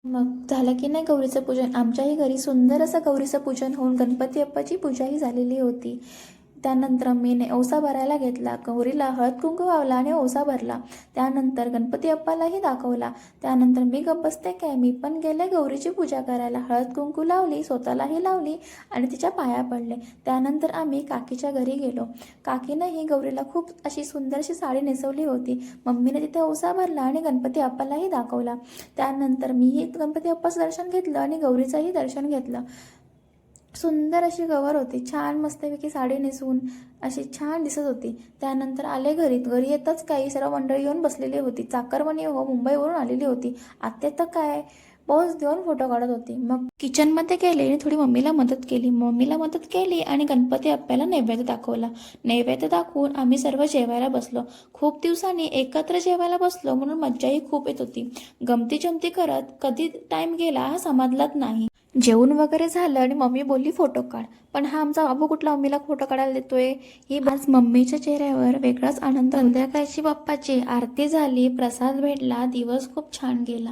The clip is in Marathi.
मग झालं की नाही गौरीचं पूजन. आमच्याही घरी सुंदर असं गौरीचं पूजन होऊन गणपती बाप्पाची पूजाही झालेली होती. त्यानंतर मी ओसा भरायला घेतला. गौरीला हळद कुंकू वावला आणि ओसा भरला. त्यानंतर गणपती बाप्पालाही दाखवला. त्यानंतर मी गप्प बसते काय, मी पण गेले गौरीची पूजा करायला. हळद कुंकू लावली, स्वतःलाही लावली आणि तिच्या पाया पडले. त्यानंतर आम्ही काकीच्या घरी गेलो. काकीनंही गौरीला खूप अशी सुंदरशी साडी नेसवली होती. मम्मीने तिथे ओसा भरला आणि गणपती बाप्पालाही दाखवला. त्यानंतर मीही गणपती बाप्पाचं दर्शन घेतलं आणि गौरीचंही दर्शन घेतलं. सुंदर अशी गवर होती, छान मस्तपैकी साडी नेसवून अशी छान दिसत होती. त्यानंतर आले घरी येतच काही सर्व मंडळी येऊन बसलेली होती. चाकरमनी मुंबईवरून आलेली होती. आत्या तर काय पोज देऊन फोटो काढत होती. मग किचनमध्ये गेले आणि थोडी मम्मीला मदत केली आणि गणपती बाप्पाला नैवेद्य दाखवला. नैवेद्य दाखवून आम्ही सर्व जेवायला बसलो. खूप दिवसांनी एकत्र जेवायला बसलो म्हणून मज्जाही खूप येत होती. गमती जमती करत कधी टाईम गेला हा समजलाच नाही. जेवण वगैरे झालं आणि मम्मी बोलली फोटो काढ. पण हा आमचा बाबू कुठला मम्मीला फोटो काढायला देतोय. ही आज मम्मीच्या चेहऱ्यावर वेगळाच आनंद. संध्याकाळची बाप्पाची आरती झाली, प्रसाद भेटला, दिवस खूप छान गेला.